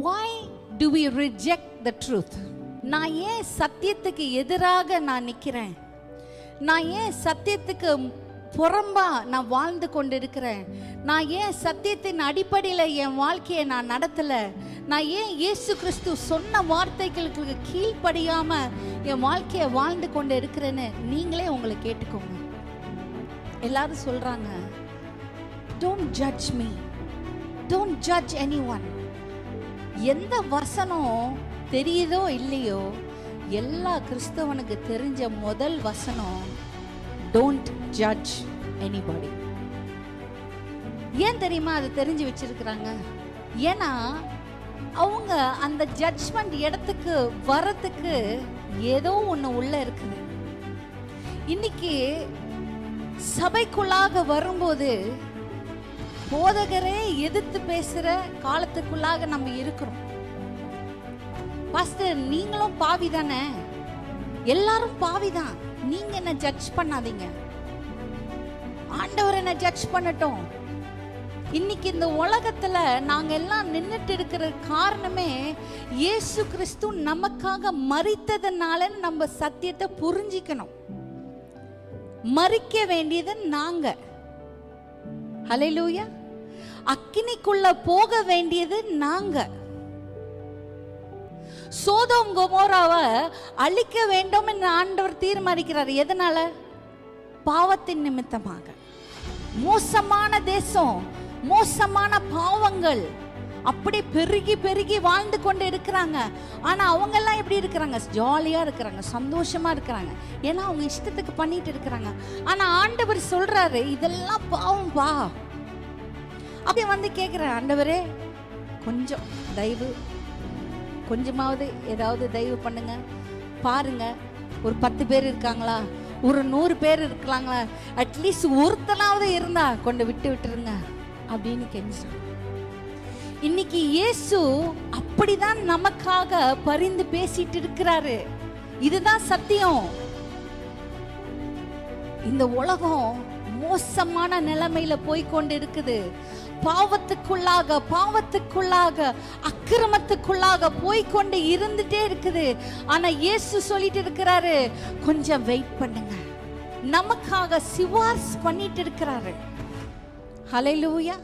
Why do we reject the truth? நான் ஏன் சத்தியத்துக்கு எதிராக நான் நிக்கிறேன்? நான் ஏன் சத்தியத்துக்கு புறம்பா நான் வாழ்ந்து கொண்டிருக்கிறேன்? நான் ஏன் சத்தியத்தின் அடிப்படையில் என் வாழ்க்கையை நான் நடத்தல? நான் ஏன் இயேசு கிறிஸ்து சொன்ன வார்த்தைகளுக்கு கீழ்ப்படியாம என் வாழ்க்கையை வாழ்ந்து கொண்டு இருக்கிறேன்னு நீங்களே உங்களை கேட்டுக்கோங்க. எல்லாரும் சொல்றாங்க, don't judge me, don't judge anyone. எந்த வசனம் தெரியுதோ இல்லையோ, எல்லா கிறிஸ்தவனுக்கு தெரிஞ்ச முதல் வசனம் don't judge anybody. ஏன் தெரியுமா அது தெரிஞ்சு வச்சிருக்கிறாங்க? ஏன்னா அவங்க அந்த ஜட்ஜ்மெண்ட் இடத்துக்கு வரத்துக்கு ஏதோ ஒன்று உள்ள இருக்குது. இன்னைக்கு சபைக்குள்ளாக வரும்போது போதகரே எதிர்த்து பேசுற காலத்துக்குள்ளாக நம்ம இருக்கிறோம். பாஸ்டர், நீங்களும் பாவி தானே, எல்லாரும் பாவிதான், நீங்க என்ன ஜட்ஜ் பண்ணாதீங்க, ஆண்டவர் என்ன ஜட்ஜ் பண்ணட்டும். இன்னைக்கு இந்த உலகத்துல நாங்க எல்லாம் நின்னுட்டு இருக்கிற காரணமே இயேசு கிறிஸ்து நமக்காக மரித்ததுனால நம்ம சத்தியத்தை புரிஞ்சிக்கணும். மரிக்க வேண்டியது நாங்க. ஹல்லேலூயா. அக்கினிக்குள்ள போக வேண்டியது நாங்க. சோதோம் கொமோராவை அழிக்க வேண்டும் என்று ஆண்டவர் தீர்மானிக்கிறார். எதனால? பாவத்தின் நிமித்தமாக. மோசமான தேசம், மோசமான பாவங்கள் அப்படி பெருகி பெருகி வாழ்ந்து கொண்டு இருக்கிறாங்க. ஆனா அவங்க எல்லாம் எப்படி இருக்கிறாங்க? ஜாலியா இருக்கிறாங்க, சந்தோஷமா இருக்கிறாங்க. ஏன்னா அவங்க இஷ்டத்துக்கு பண்ணிட்டு இருக்கிறாங்க. ஆனா ஆண்டவர் சொல்றாரு, இதெல்லாம் பாவம் பா. அப்படி வந்து கேட்கிற, ஆண்டவரே கொஞ்சம் தயவு, கொஞ்சமாவது ஏதாவது தயவு பண்ணுங்க, பாருங்க ஒரு 10 பேர் இருக்காங்களா, ஒரு 100 பேர் இருக்கலாங்களா, அட்லீஸ்ட் ஒருத்தனாவது இருந்தா கொண்டு விட்டுருங்க அப்படின்னு கெஞ்சான். இன்னைக்கு இயேசு அப்படிதான் நமக்காக பரிந்து பேசிட்டு இருக்கிறாரு. இதுதான் சத்தியம். இந்த உலகம் மோசமான நிலைமையில போய்கொண்டு இருக்குது. பாவத்துக்குள்ளாக அக்கிரமத்துக்குள்ளாக போய்கொண்டு இருந்துட்டே இருக்குது. ஆனா இயேசு சொல்லிட்டு இருக்கிறாரு, கொஞ்சம் வெயிட் பண்ணுங்க, நமக்காக சிபாரிசு பண்ணிட்டு இருக்கிறாரு. ஹல்லேலூயா.